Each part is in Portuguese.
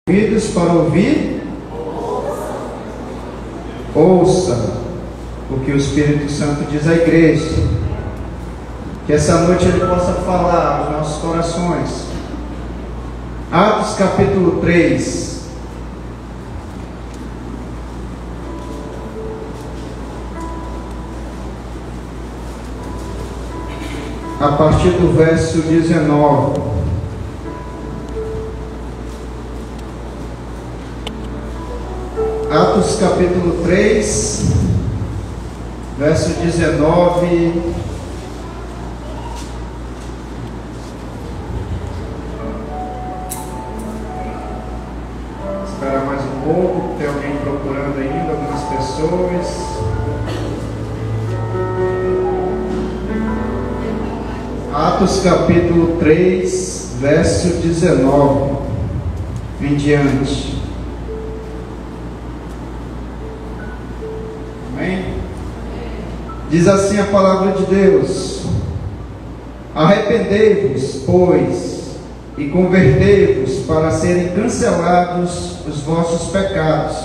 Ouvidos para ouvir, ouça o que o Espírito Santo diz à igreja. Que essa noite ele possa falar aos nossos corações. Atos capítulo 3. A partir do verso 19. Atos capítulo 3, verso 19. Esperar mais um pouco, tem alguém procurando ainda, algumas pessoas. Atos capítulo 3, verso 19 em diante. Diz assim a palavra de Deus: arrependei-vos, pois, e convertei-vos para serem cancelados os vossos pecados,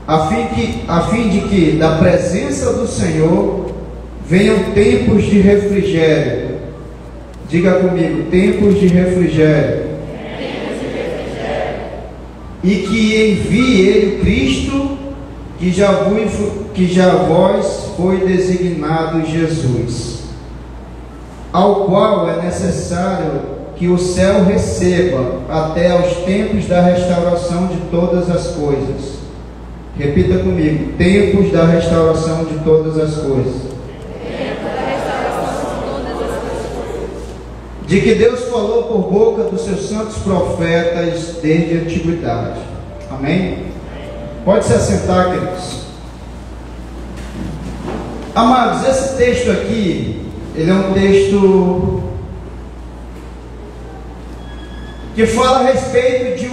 a fim de que da presença do Senhor venham tempos de refrigério. Diga comigo: tempos de refrigério. E que envie Ele Cristo, que já vós foi designado Jesus, ao qual é necessário que o céu receba até aos tempos da restauração de todas as coisas. Repita comigo: tempos da restauração de todas as coisas. De que Deus falou por boca dos seus santos profetas desde a antiguidade. Amém? Pode se assentar, queridos. Amados, esse texto aqui, ele é um texto que fala a respeito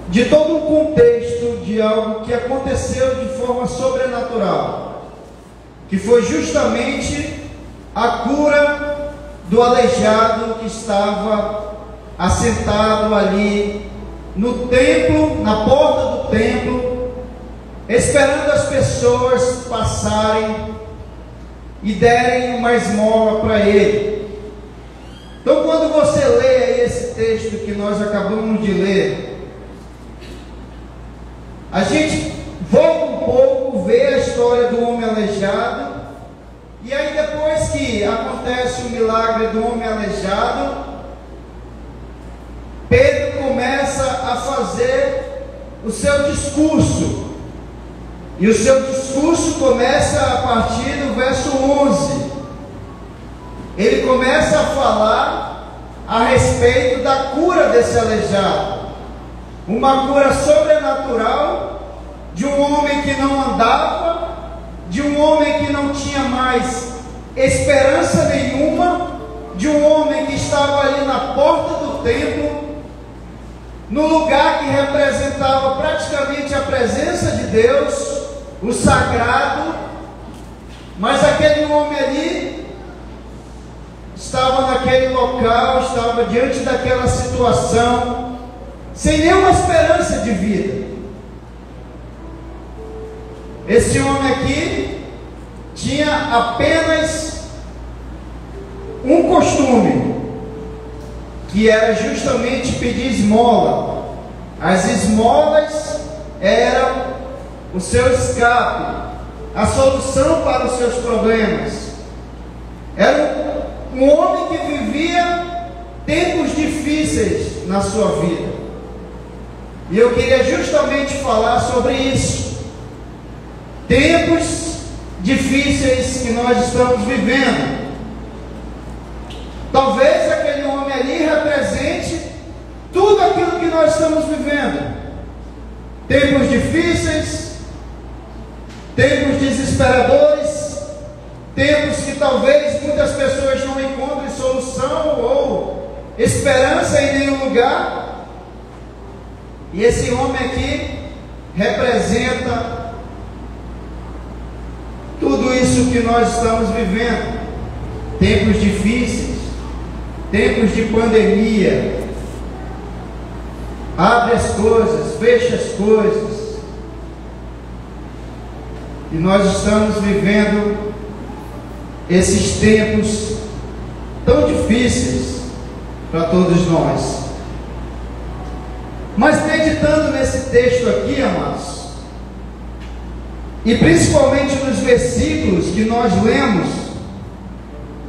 de todo um contexto de algo que aconteceu de forma sobrenatural, que foi justamente a cura do aleijado que estava assentado ali no templo, na porta do templo, esperando as pessoas passarem e derem uma esmola para ele. Então, quando você lê aí esse texto que nós acabamos de ler, a gente volta um pouco, vê a história do homem aleijado, e aí depois que acontece o milagre do homem aleijado, Pedro começa a fazer o seu discurso, e o seu discurso começa a partir do verso 11. Ele começa a falar a respeito da cura desse aleijado, uma cura sobrenatural de um homem que não andava, de um homem que não tinha mais esperança nenhuma, de um homem que estava ali na porta do templo, no lugar que representava praticamente a presença de Deus, o sagrado, mas aquele homem ali estava naquele local, estava diante daquela situação, sem nenhuma esperança de vida. Esse homem aqui tinha apenas um costume, que era justamente pedir esmola. As esmolas eram o seu escape, a solução para os seus problemas. Era um homem que vivia tempos difíceis na sua vida, e eu queria justamente falar sobre isso. Tempos difíceis que nós estamos vivendo. Talvez aquele homem ali represente tudo aquilo que nós estamos vivendo. Tempos difíceis, tempos desesperadores, tempos que talvez muitas pessoas não encontrem solução ou esperança em nenhum lugar. E esse homem aqui representa tudo isso que nós estamos vivendo. Tempos difíceis, tempos de pandemia, abre as coisas, fecha as coisas, e nós estamos vivendo esses tempos tão difíceis para todos nós. Mas meditando nesse texto aqui, amados, e principalmente nos versículos que nós lemos,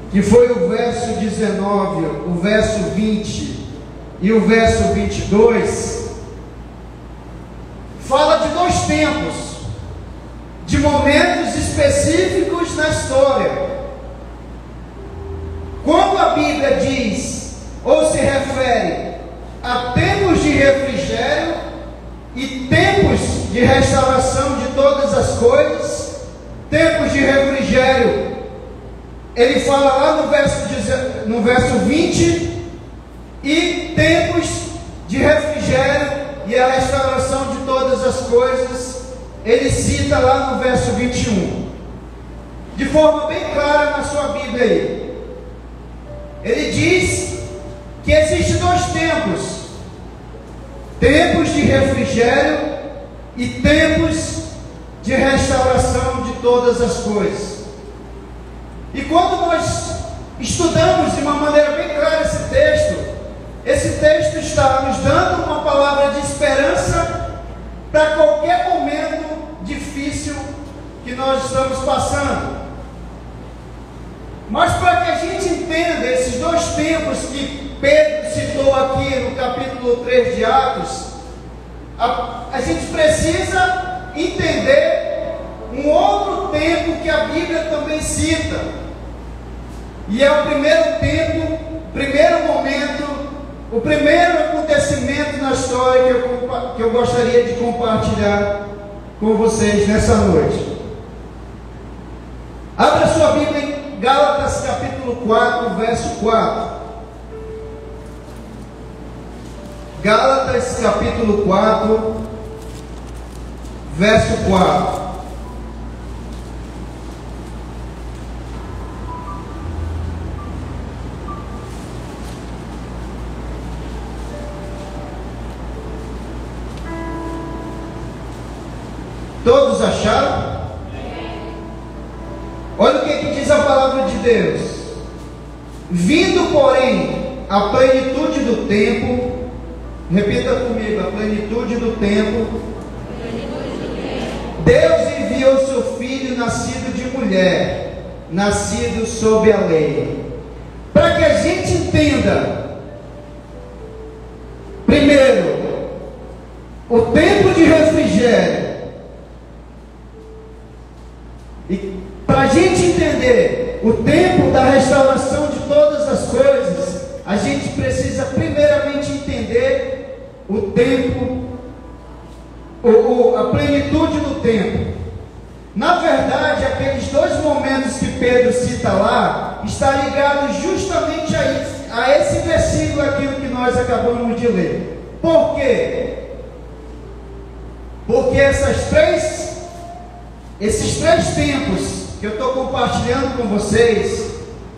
que foi o verso 19, o verso 20 e o verso 22, fala de dois tempos, de momentos específicos na história. Quando a Bíblia diz, ou se refere a tempos de refrigério e tempos de restauração de todas as coisas, tempos de refrigério, ele fala lá no verso 20, e tempos de refrigério e a restauração de todas as coisas, ele cita lá no verso 21, de forma bem clara na sua Bíblia aí. Ele diz que existem dois tempos: tempos de refrigério e tempos de restauração de todas as coisas. E quando nós estudamos de uma maneira bem clara esse texto está nos dando uma palavra de esperança para qualquer momento difícil que nós estamos passando. Mas para que a gente entenda esses dois tempos que Pedro citou aqui no capítulo 3 de Atos, a gente precisa entender um outro tempo que a Bíblia também cita, e é o primeiro tempo, o primeiro momento, o primeiro acontecimento na história que eu gostaria de compartilhar com vocês nessa noite. Abra sua Bíblia em Gálatas capítulo 4, verso 4. Gálatas capítulo 4, verso 4. Todos acharam? Olha o que diz a palavra de Deus. Vindo, porém, a plenitude do tempo, repita comigo, a plenitude do tempo, Deus enviou seu filho nascido de mulher, nascido sob a lei, para que a gente entenda, primeiro, o tempo de refrigério. E para a gente entender o tempo da restauração de todas as coisas, a gente precisa primeiramente entender o tempo, a plenitude do tempo. Na verdade, aqueles dois momentos que Pedro cita lá, está ligado justamente a esse versículo aqui que nós acabamos de ler. Por quê? Porque esses três tempos que eu estou compartilhando com vocês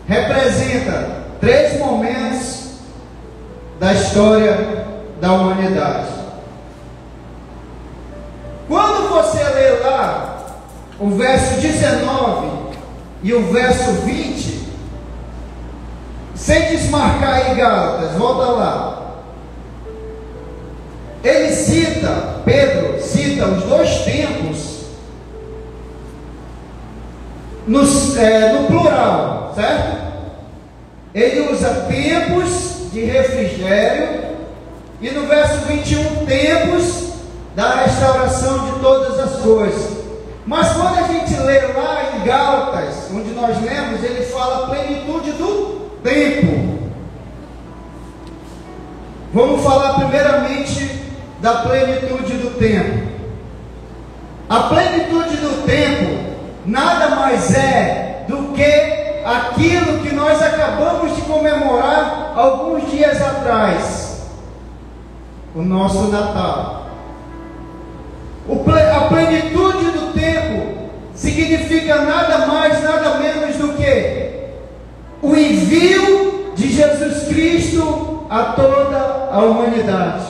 representam três momentos da história da humanidade. Quando você lê lá o verso 19 e o verso 20, sem desmarcar aí Gálatas, volta lá. Pedro cita os dois tempos no plural, certo? Ele usa tempos de refrigério e no verso 21 tempos da restauração de todas as coisas. Mas quando a gente lê lá em Gálatas, onde nós lemos, ele fala a plenitude do tempo. Vamos falar primeiramente da plenitude do tempo. A plenitude do tempo nada mais é do que aquilo que nós acabamos de comemorar alguns dias atrás, o nosso Natal. A plenitude do tempo significa nada mais, nada menos do que o envio de Jesus Cristo a toda a humanidade.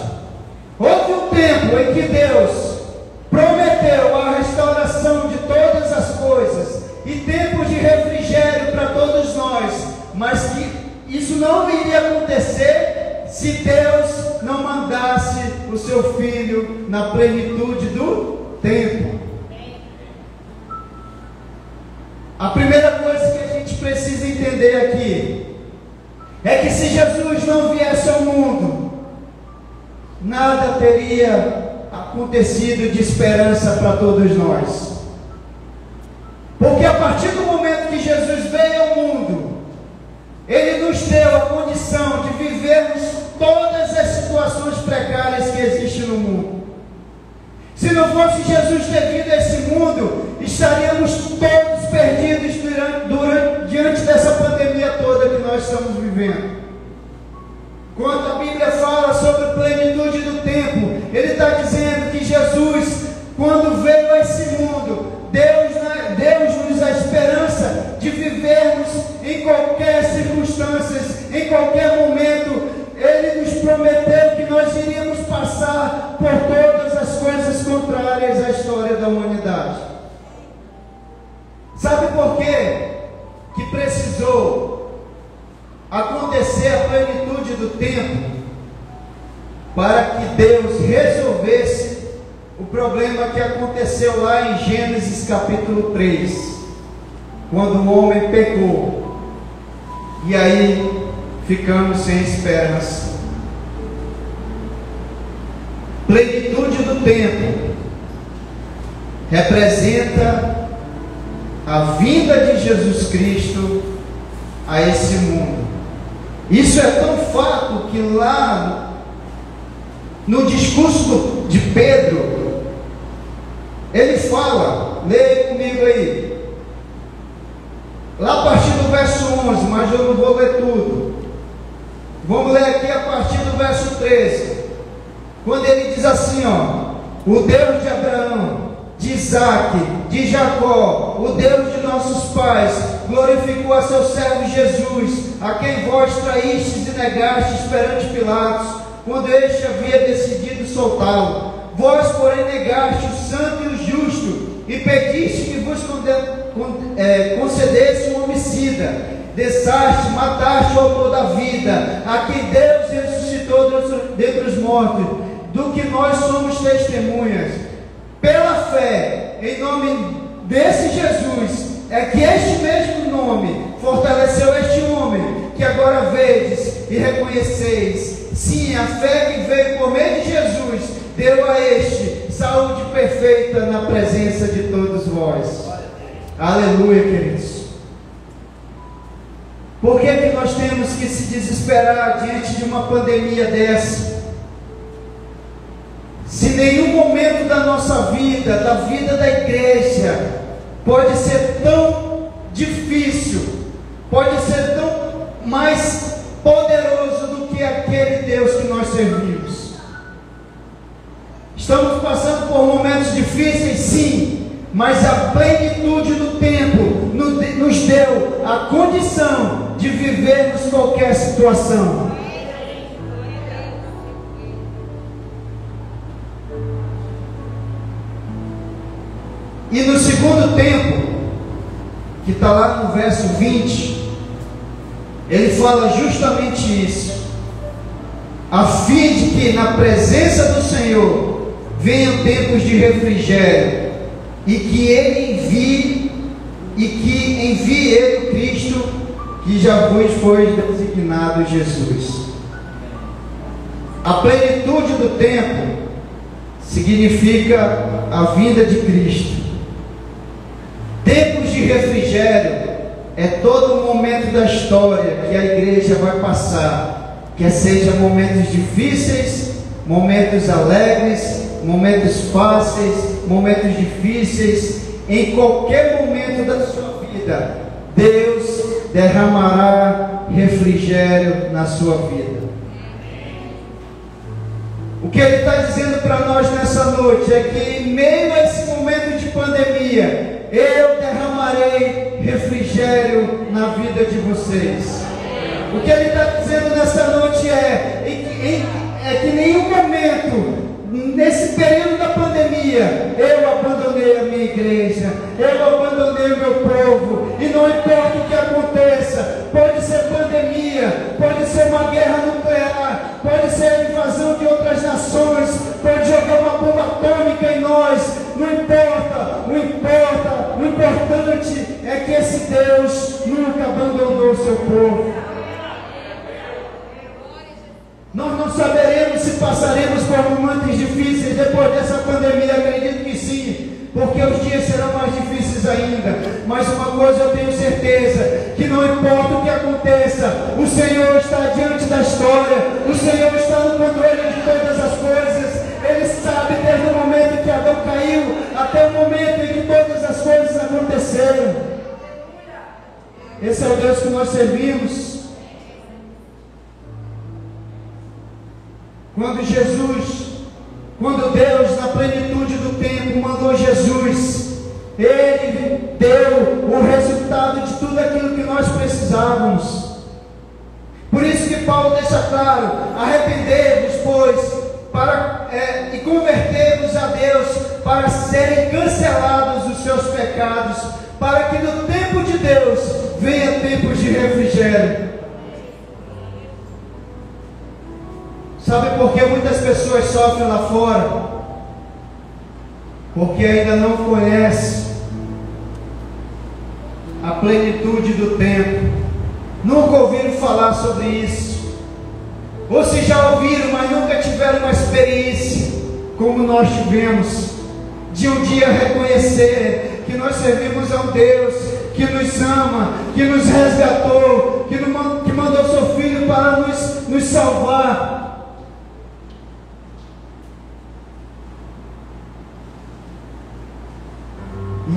Houve um tempo em que Deus prometeu a restauração de todas as coisas e tempos de refrigério para todos nós, mas que isso não iria acontecer se Deus não mandasse o seu Filho na plenitude do tempo. A primeira coisa que a gente precisa entender aqui é que se Jesus não viesse ao mundo, nada teria acontecido de esperança para todos nós. Porque a partir do momento que Jesus veio ao mundo, Ele nos deu a condição de vivermos todas as situações precárias que existem no mundo. Se não fosse Jesus ter vindo a esse mundo, estaríamos todos perdidos diante dessa pandemia toda que nós estamos vivendo. Quando a Bíblia fala sobre a plenitude do tempo, Ele está dizendo que Jesus, quando veio a esse mundo, Deus nos dá a esperança de vivermos em qualquer circunstância, em qualquer momento. Ele nos prometeu que nós iríamos passar por todas as coisas contrárias à história da humanidade. Sabe por quê que precisou acontecer a plenitude do tempo? Para que Deus resolvesse o problema que aconteceu lá em Gênesis capítulo 3, quando o homem pecou, e aí ficamos sem esperança. Plenitude do tempo representa a vinda de Jesus Cristo a esse mundo. Isso é tão fato que lá no discurso de Pedro, ele fala, leia comigo aí, lá a partir do verso 11, mas eu não vou ler tudo. Vamos ler aqui a partir do verso 13, quando ele diz assim, ó: o Deus de Abraão, de Isaac, de Jacó, o Deus de nossos pais, glorificou a seu servo Jesus, a quem vós traístes e negastes perante Pilatos, quando este havia decidido soltá-lo. Vós, porém, negaste o santo e o justo, e pediste que vos concedesse um homicida. Desçaste, mataste o autor da vida, a quem Deus ressuscitou dentre os mortos, do que nós somos testemunhas. Pela fé, em nome desse Jesus, é que este mesmo nome fortaleceu este homem, que agora vedes e reconheceis. Sim, a fé que veio por meio de Jesus, deu a este saúde perfeita na presença de todos vós. Aleluia, queridos. Por que nós temos que se desesperar diante de uma pandemia dessa? Se nenhum momento da nossa vida, da vida da igreja, pode ser tão difícil, pode ser tão mais poderoso do que aquele Deus que nós servimos. Estamos passando por momentos difíceis, sim, mas a plenitude do tempo nos deu a condição de vivermos qualquer situação. E no segundo tempo, que está lá no verso 20, ele fala justamente isso, a fim de que na presença do Senhor venham tempos de refrigério, e que Ele envie Ele o Cristo, que já vos foi designado Jesus. A plenitude do tempo significa a vinda de Cristo. Tempos de refrigério é todo o momento da história que a igreja vai passar, quer seja momentos difíceis, momentos alegres, momentos fáceis, momentos difíceis. Em qualquer momento da sua vida, Deus derramará refrigério na sua vida. O que Ele está dizendo para nós nessa noite é que em meio a esse momento de pandemia, eu derramarei refrigério na vida de vocês. O que ele está dizendo nessa noite é que em nenhum momento, nesse período da pandemia, eu abandonei a minha igreja, eu abandonei o meu povo, e não importa o que aconteça, pode ser pandemia, pode ser uma guerra nuclear, pode ser a invasão de outras nações, pode jogar uma bomba atômica em nós, não importa, o importante é que esse Deus nunca abandonou o seu povo. Nós não saberemos se passaremos por momentos difíceis depois dessa pandemia, acredito que sim, porque os dias serão mais difíceis ainda, mas uma coisa eu tenho certeza, que não importa o que aconteça, o Senhor está diante da história, o Senhor está no controle de todas as coisas, Ele sabe desde o momento que Adão caiu, até o momento em que todas as coisas aconteceram. Esse é o Deus que nós servimos. Quando Deus, na plenitude do tempo, mandou Jesus, Ele deu o resultado de tudo aquilo que nós precisávamos. Por isso que Paulo deixa claro: arrependei-vos, pois, e convertei-vos a Deus, para serem cancelados os seus pecados, para que no tempo de Deus venha tempos de refrigério. Sabe por que muitas pessoas sofrem lá fora? Porque ainda não conhecem a plenitude do tempo, nunca ouviram falar sobre isso, ou se já ouviram, mas nunca tiveram uma experiência como nós tivemos, de um dia reconhecer que nós servimos a um Deus que nos ama, que nos resgatou, que mandou seu Filho para nos salvar.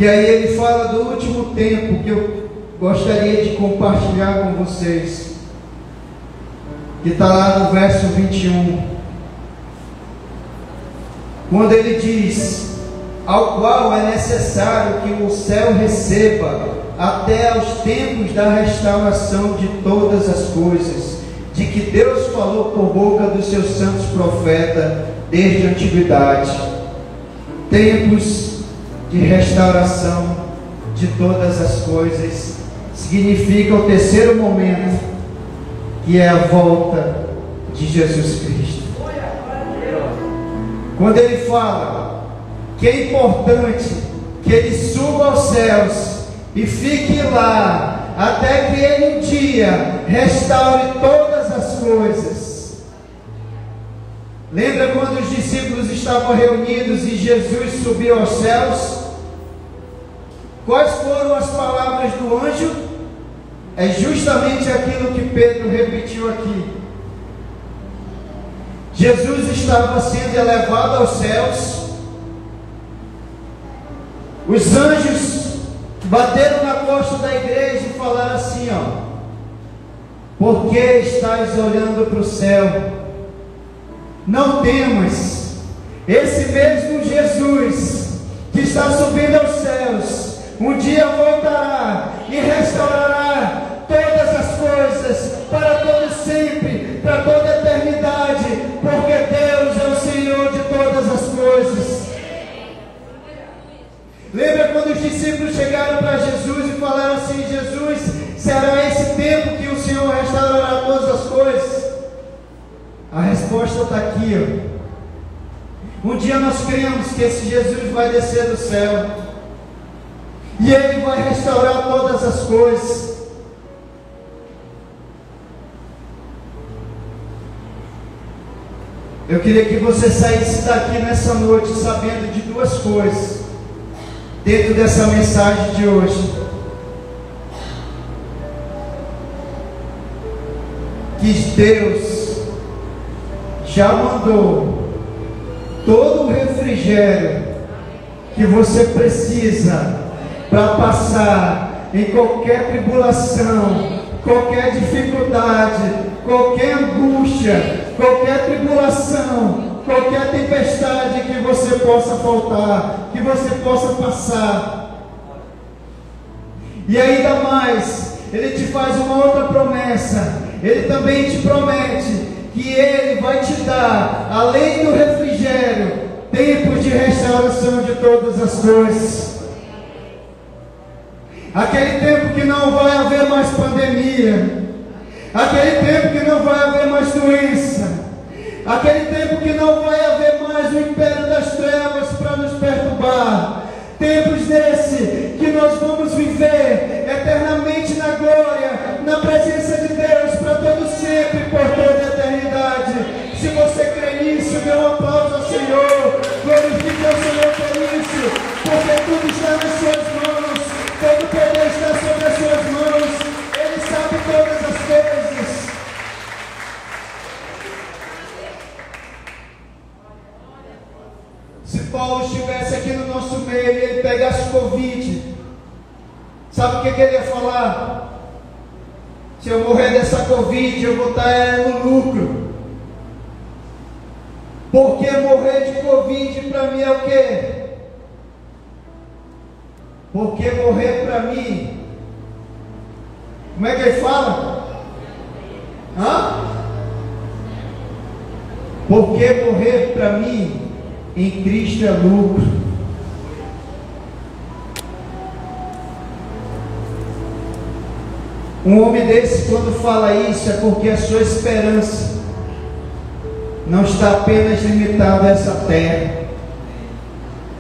E aí ele fala do último tempo que eu gostaria de compartilhar com vocês, que está lá no verso 21, quando ele diz: ao qual é necessário que o céu receba até aos tempos da restauração de todas as coisas, de que Deus falou por boca dos seus santos profetas desde a antiguidade. Tempos de restauração de todas as coisas significa o terceiro momento, que é a volta de Jesus Cristo. Quando ele fala que é importante que ele suba aos céus e fique lá até que ele um dia restaure todas as coisas. Lembra quando os discípulos estavam reunidos e Jesus subiu aos céus? Quais foram as palavras do anjo? É justamente aquilo que Pedro repetiu aqui. Jesus estava sendo elevado aos céus. Os anjos bateram na costa da igreja e falaram assim: por que estás olhando para o céu? Não temas, esse mesmo Jesus que está subindo aos céus, um dia voltará e restaurará todas as coisas para todo sempre, para toda a eternidade, porque Deus é o Senhor de todas as coisas. Lembra quando os discípulos chegaram para Jesus e falaram assim: Jesus, será esse tempo que o Senhor restaurará todas as coisas? A resposta está aqui, Um dia nós cremos que esse Jesus vai descer do céu e Ele vai restaurar todas as coisas. Eu queria que você saísse daqui nessa noite sabendo de duas coisas dentro dessa mensagem de hoje: que Deus já mandou todo o refrigério que você precisa para passar em qualquer tribulação, qualquer dificuldade, qualquer angústia, qualquer tribulação, qualquer tempestade que você possa faltar, que você possa passar. E ainda mais, Ele te faz uma outra promessa: Ele também te promete que Ele vai te dar, além do refrigério, tempos de restauração de todas as coisas. Aquele tempo que não vai haver mais pandemia, aquele tempo que não vai haver mais doença, aquele tempo que não vai haver mais o império das trevas para nos perturbar. Tempos desse que nós vamos viver eternamente na glória, na presença de Deus para todo sempre, por toda a eternidade. Se você crê nisso, dê um aplauso ao Senhor, glorifique ao Senhor por isso, porque tudo está nas suas mãos, todo poder está sobre as suas mãos, Ele sabe todas as coisas. Se Paulo estivesse aqui no nosso meio e ele pegasse Covid, sabe o que ele ia falar? Se eu morrer dessa Covid, eu vou estar no lucro. Porque morrer de Covid para mim é o quê? Porque morrer para mim, como é que ele fala? Porque morrer para mim em Cristo é lucro. Um homem desse, quando fala isso, é porque a sua esperança não está apenas limitada a essa terra.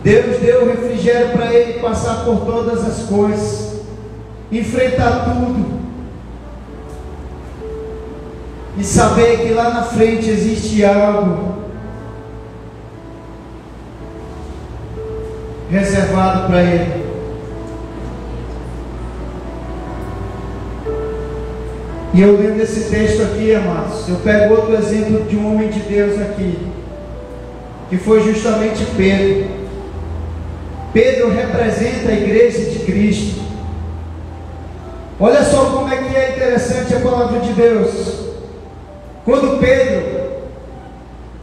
Deus deu refrigério para ele passar por todas as coisas, enfrentar tudo, e saber que lá na frente existe algo reservado para ele. E eu lendo esse texto aqui, amados, eu pego outro exemplo de um homem de Deus aqui, que foi justamente Pedro. Pedro representa a igreja de Cristo. Olha só como é que é interessante a palavra de Deus. Quando Pedro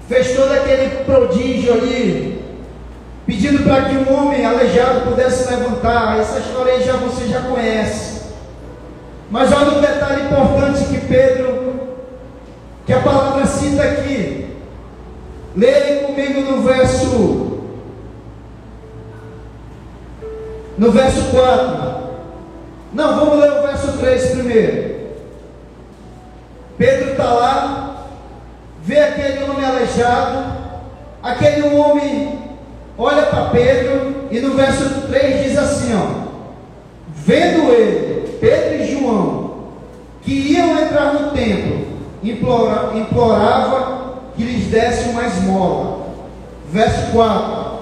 fez todo aquele prodígio ali, pedindo para que um homem aleijado pudesse levantar, essa história aí você já conhece. Mas olha um detalhe importante que a palavra cita aqui. Leia comigo no verso 4. Não, vamos ler o verso 3 primeiro. Pedro está lá, vê aquele homem aleijado, aquele homem olha para Pedro, e no verso 3 diz assim, vendo ele, Pedro e João, que iam entrar no templo, implorava que lhes desse uma esmola. Verso 4.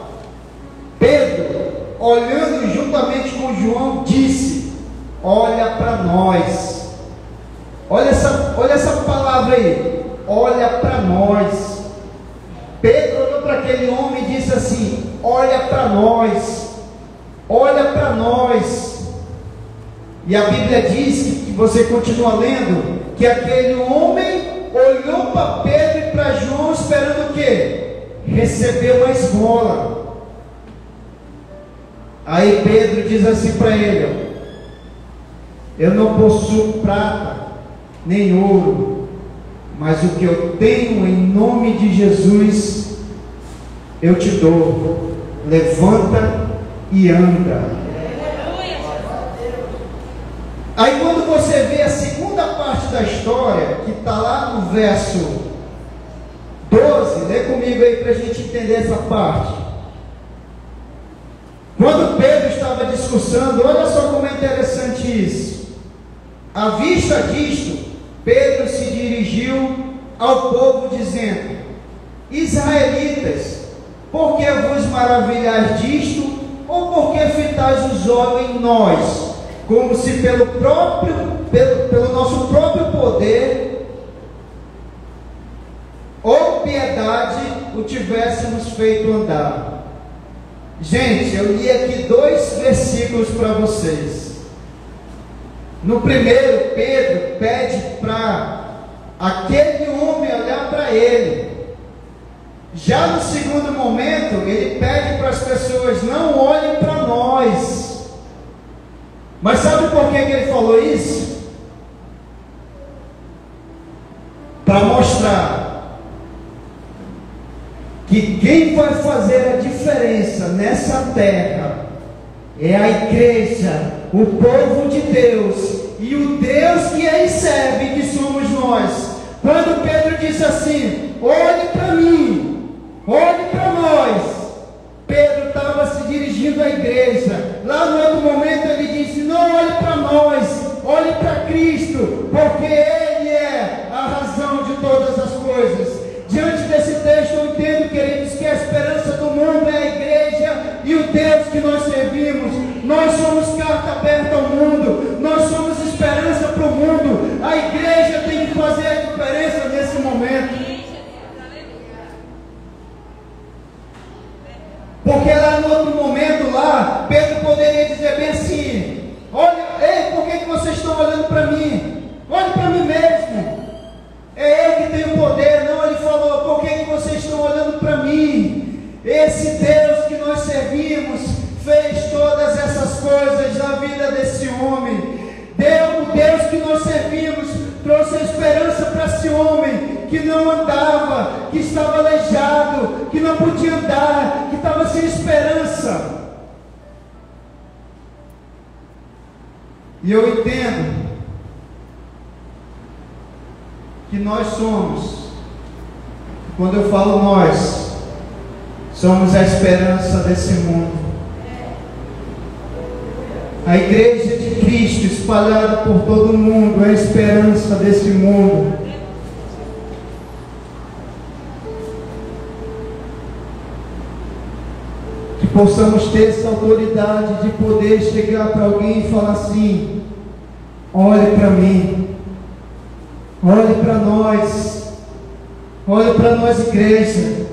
Pedro, olhando juntamente com João, disse: olha para nós. Olha essa palavra aí, olha para nós. Pedro olhou para aquele homem e disse assim: olha para nós, olha para nós. E a Bíblia diz, que você continua lendo, que aquele homem olhou para Pedro e para João esperando o quê? Receber uma esmola. Aí Pedro diz assim para ele: eu não possuo prata nem ouro, mas o que eu tenho, em nome de Jesus eu te dou. Levanta e anda. Aí quando você vê a segunda parte da história, que está lá no verso 12, lê comigo aí para a gente entender essa parte. Quando Pedro estava discursando, olha só como é interessante isso. À vista disto, Pedro se dirigiu ao povo dizendo: Israelitas, por que vos maravilhais disto? Ou por que fitais os olhos em nós, como se pelo nosso próprio poder ou piedade o tivéssemos feito andar? Gente, eu li aqui 2 versículos para vocês. No primeiro, Pedro pede para aquele homem olhar para ele. Já no segundo momento, ele pede para as pessoas: não olhem para nós. Mas sabe por que ele falou isso? para mostrar que quem vai fazer a diferença nessa terra é a igreja, o povo de Deus, e o Deus que Ele serve, que somos nós. Quando Pedro disse assim: olhe para mim, olhe para nós, Pedro estava se dirigindo à igreja. Lá no outro momento ele disse: não olhe para nós, olhe para Cristo, porque Ele é a razão de todas as coisas. Diante desse texto eu entendo, queridos, que a esperança do mundo é a igreja e o Deus que nós servimos. Nós somos carta aberta ao mundo, nós somos esperança para o mundo. A igreja tem que fazer a diferença nesse momento. Porque lá no outro momento, lá, Pedro poderia dizer bem assim: olha, ei, por que vocês estão olhando para mim? Olhe para mim mesmo. É Ele que tem o poder. Não, ele falou: por que vocês estão olhando para mim? Esse Deus que nós servimos fez todas essas coisas na vida desse homem. O Deus que nós servimos trouxe a esperança para esse homem que não andava, que estava aleijado, que não podia andar, que estava sem esperança. E eu entendo que nós somos, quando eu falo nós, somos a esperança desse mundo. A igreja de Cristo espalhada por todo o mundo é a esperança desse mundo. Que possamos ter essa autoridade de poder chegar para alguém e falar assim: olhe para mim, olhe para nós, igreja,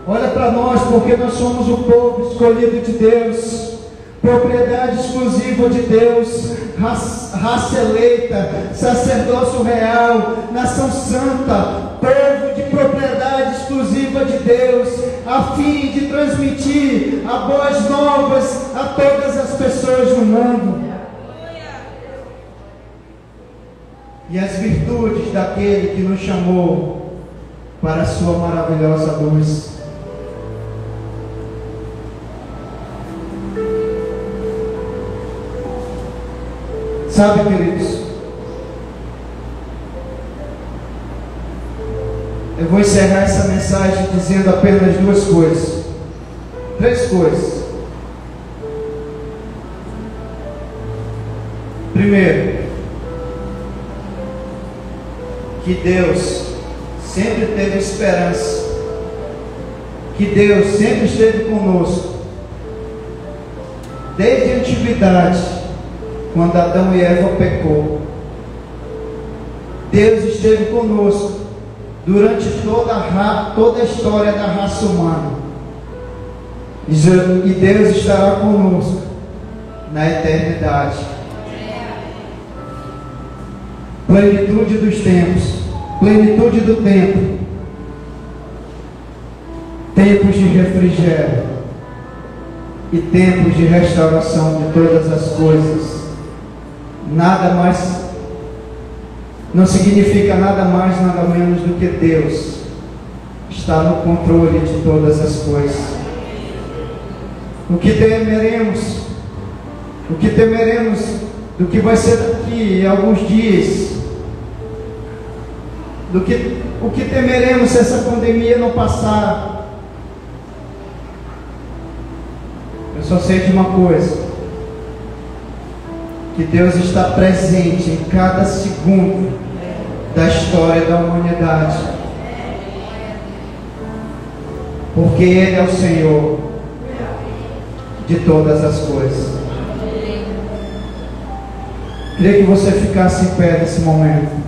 olha para nós, porque nós somos o povo escolhido de Deus, propriedade exclusiva de Deus, raça eleita, sacerdócio real, nação santa, povo de propriedade exclusiva de Deus, a fim de transmitir as boas novas a todas as pessoas no mundo. E as virtudes daquele que nos chamou para a sua maravilhosa luz. Sabe, queridos, eu vou encerrar essa mensagem dizendo apenas duas coisas, três coisas. Primeiro, que Deus sempre teve esperança, que Deus sempre esteve conosco, desde a antiguidade, quando Adão e Eva pecou. Deus esteve conosco durante toda a história da raça humana, e Deus estará conosco na eternidade. Plenitude dos tempos, plenitude do tempo, tempos de refrigério e tempos de restauração de todas as coisas. Nada mais, não significa nada mais, nada menos do que Deus está no controle de todas as coisas. O que temeremos? O que temeremos do que vai ser daqui a alguns dias? O que temeremos se essa pandemia não passar? Eu só sei de uma coisa: que Deus está presente em cada segundo da história da humanidade, porque Ele é o Senhor de todas as coisas. Queria que você ficasse em pé nesse momento.